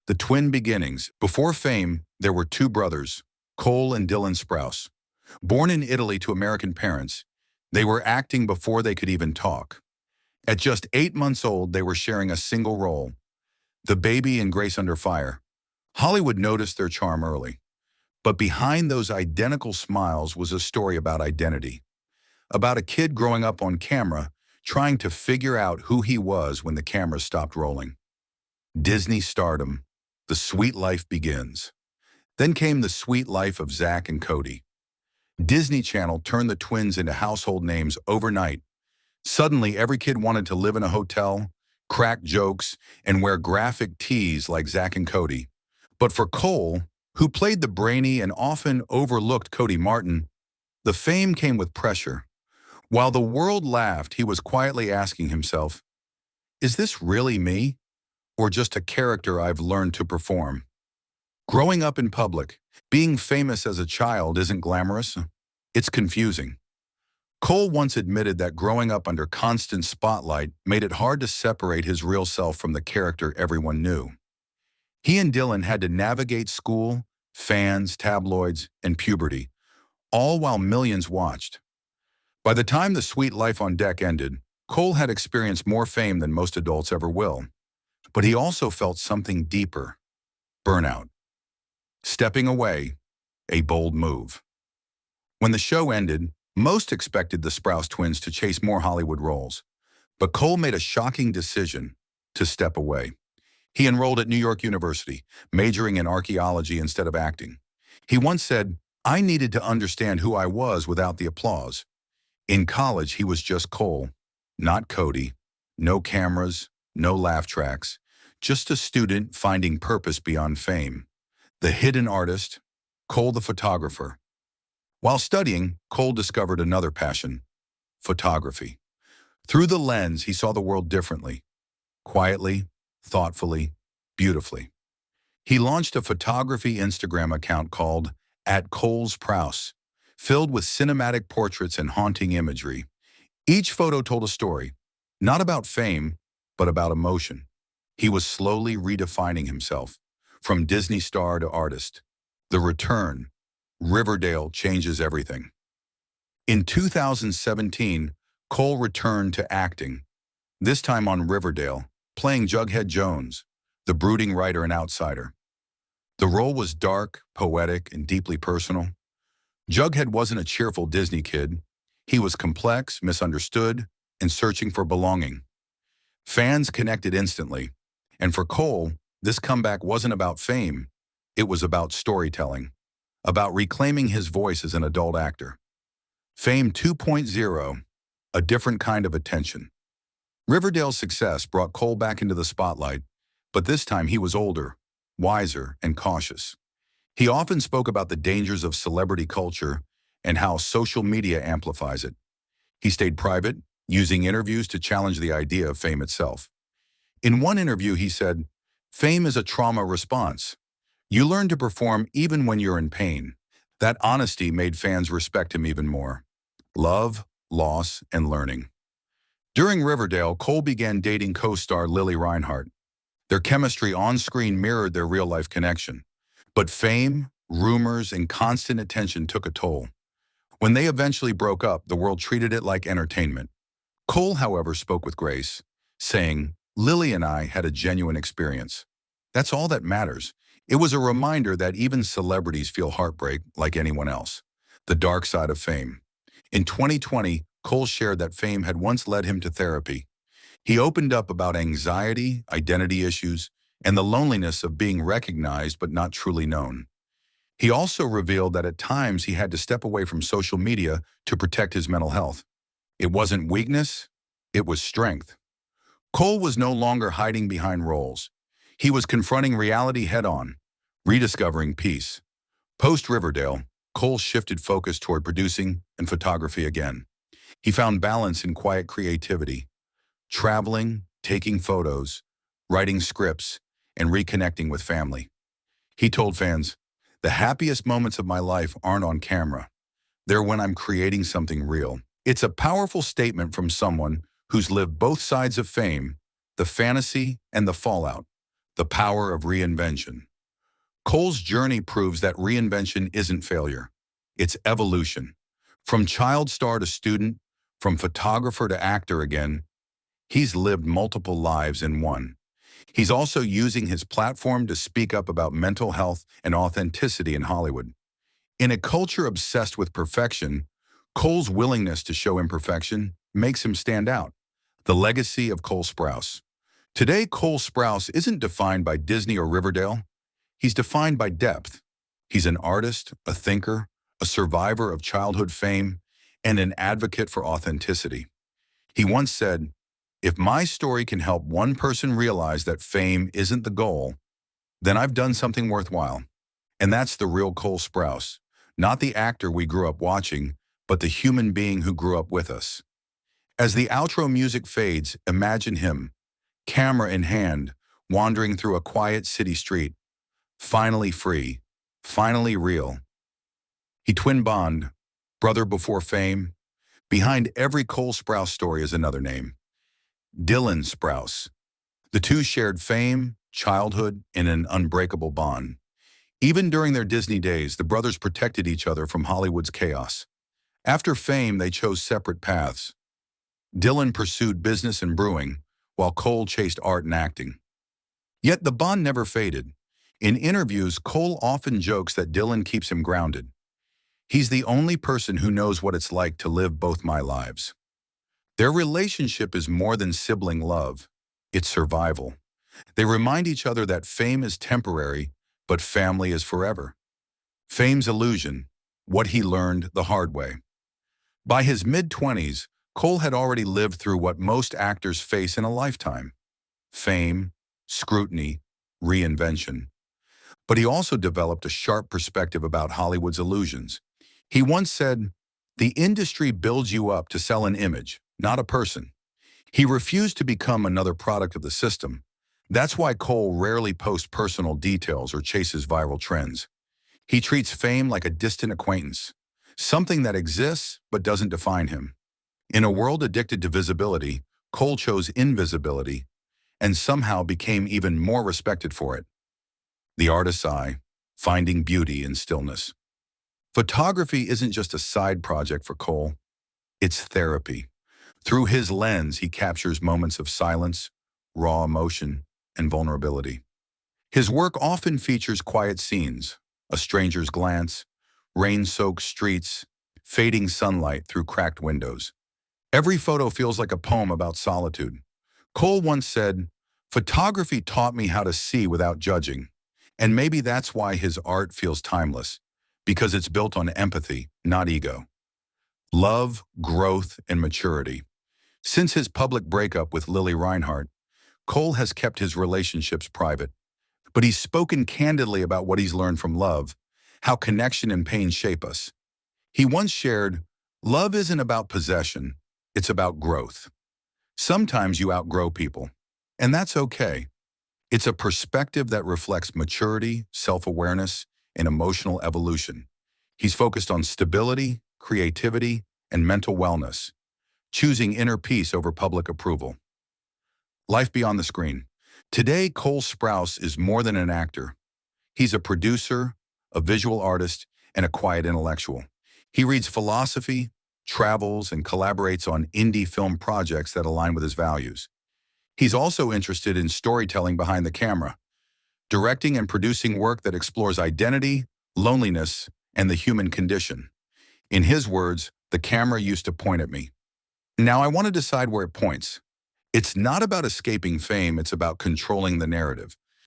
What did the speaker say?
The twin beginnings. Before fame, there were two brothers, Cole and Dylan Sprouse. Born in Italy to American parents, they were acting before they could even talk. At just 8 months old, they were sharing a single role, the baby in Grace Under Fire. Hollywood noticed their charm early. But behind those identical smiles was a story about identity, about a kid growing up on camera, trying to figure out who he was when the camera stopped rolling. Disney stardom. The sweet life begins. Then came the sweet life of Zack and Cody. Disney Channel turned the twins into household names overnight. Suddenly, every kid wanted to live in a hotel, crack jokes, and wear graphic tees like Zack and Cody. But for Cole, who played the brainy and often overlooked Cody Martin, the fame came with pressure. While the world laughed, he was quietly asking himself, is this really me? Or just a character I've learned to perform? Growing up in public, being famous as a child isn't glamorous. It's confusing. Cole once admitted that growing up under constant spotlight made it hard to separate his real self from the character everyone knew. He and Dylan had to navigate school, fans, tabloids, and puberty, all while millions watched. By the time The Sweet Life on Deck ended, Cole had experienced more fame than most adults ever will. But he also felt something deeper: burnout. Stepping away, a bold move. When the show ended, most expected the Sprouse twins to chase more Hollywood roles. But Cole made a shocking decision to step away. He enrolled at New York University, majoring in archaeology instead of acting. He once said, "I needed to understand who I was without the applause." In college, he was just Cole, not Cody. No cameras, no laugh tracks, just a student finding purpose beyond fame. The hidden artist, Cole the photographer. While studying, Cole discovered another passion: photography. Through the lens, he saw the world differently, quietly, thoughtfully, beautifully. He launched a photography Instagram account called @ColeSprouse, filled with cinematic portraits and haunting imagery. Each photo told a story, not about fame, but about emotion. He was slowly redefining himself, from Disney star to artist. The return, Riverdale, changes everything. In 2017, Cole returned to acting, this time on Riverdale, playing Jughead Jones, the brooding writer and outsider. The role was dark, poetic, and deeply personal. Jughead wasn't a cheerful Disney kid. He was complex, misunderstood, and searching for belonging. Fans connected instantly. And for Cole, this comeback wasn't about fame. It was about storytelling, about reclaiming his voice as an adult actor. Fame 2.0, a different kind of attention. Riverdale's success brought Cole back into the spotlight, but this time he was older, wiser, and cautious. He often spoke about the dangers of celebrity culture and how social media amplifies it. He stayed private, using interviews to challenge the idea of fame itself. In one interview, he said, "Fame is a trauma response. You learn to perform even when you're in pain." That honesty made fans respect him even more. Love, loss, and learning. During Riverdale, Cole began dating co-star Lily Reinhart. Their chemistry on-screen mirrored their real-life connection. But fame, rumors, and constant attention took a toll. When they eventually broke up, the world treated it like entertainment. Cole, however, spoke with grace, saying, "Lily and I had a genuine experience. That's all that matters." It was a reminder that even celebrities feel heartbreak like anyone else. The dark side of fame. In 2020, Cole shared that fame had once led him to therapy. He opened up about anxiety, identity issues, and the loneliness of being recognized but not truly known. He also revealed that at times he had to step away from social media to protect his mental health. It wasn't weakness, it was strength. Cole was no longer hiding behind roles. He was confronting reality head-on, rediscovering peace. Post-Riverdale, Cole shifted focus toward producing and photography again. He found balance in quiet creativity, traveling, taking photos, writing scripts, and reconnecting with family. He told fans, "The happiest moments of my life aren't on camera. They're when I'm creating something real." It's a powerful statement from someone who's lived both sides of fame, the fantasy and the fallout. The power of reinvention. Cole's journey proves that reinvention isn't failure. It's evolution. From child star to student, from photographer to actor again, he's lived multiple lives in one. He's also using his platform to speak up about mental health and authenticity in Hollywood. In a culture obsessed with perfection, Cole's willingness to show imperfection makes him stand out. The legacy of ColeSprouse. Today, ColeSprouse isn't defined by Disney or Riverdale. He's defined by depth. He's an artist, a thinker, a survivor of childhood fame, and an advocate for authenticity. He once said, "If my story can help one person realize that fame isn't the goal, then I've done something worthwhile." And that's the real ColeSprouse, not the actor we grew up watching, but the human being who grew up with us. As the outro music fades, imagine him, camera in hand, wandering through a quiet city street, finally free, finally real. He twin bond, brother before fame. Behind every ColeSprouse story is another name, Dylan Sprouse. The two shared fame, childhood, and an unbreakable bond. Even during their Disney days, the brothers protected each other from Hollywood's chaos. After fame, they chose separate paths. Dylan pursued business and brewing, while Cole chased art and acting. Yet the bond never faded. In interviews, Cole often jokes that Dylan keeps him grounded. "He's the only person who knows what it's like to live both my lives." Their relationship is more than sibling love. It's survival. They remind each other that fame is temporary, but family is forever. Fame's illusion, what he learned the hard way. By his mid-20s, Cole had already lived through what most actors face in a lifetime: fame, scrutiny, reinvention. But he also developed a sharp perspective about Hollywood's illusions. He once said, "The industry builds you up to sell an image, not a person." He refused to become another product of the system. That's why Cole rarely posts personal details or chases viral trends. He treats fame like a distant acquaintance, something that exists but doesn't define him. In a world addicted to visibility, Cole chose invisibility and somehow became even more respected for it. The artist's eye, finding beauty in stillness. Photography isn't just a side project for Cole, it's therapy. Through his lens, he captures moments of silence, raw emotion, and vulnerability. His work often features quiet scenes, a stranger's glance, rain-soaked streets, fading sunlight through cracked windows. Every photo feels like a poem about solitude. Cole once said, "Photography taught me how to see without judging." And maybe that's why his art feels timeless, because it's built on empathy, not ego. Love, growth, and maturity. Since his public breakup with Lily Reinhart, Cole has kept his relationships private, but he's spoken candidly about what he's learned from love, how connection and pain shape us. He once shared, "Love isn't about possession, it's about growth." Sometimes you outgrow people, and that's okay. It's a perspective that reflects maturity, self-awareness, and emotional evolution. He's focused on stability, creativity, and mental wellness, choosing inner peace over public approval. Life beyond the screen. Today, ColeSprouse is more than an actor. He's a producer, a visual artist, and a quiet intellectual. He reads philosophy, travels, and collaborates on indie film projects that align with his values. He's also interested in storytelling behind the camera, directing and producing work that explores identity, loneliness, and the human condition. In his words, "The camera used to point at me. Now I want to decide where it points." It's not about escaping fame, it's about controlling the narrative.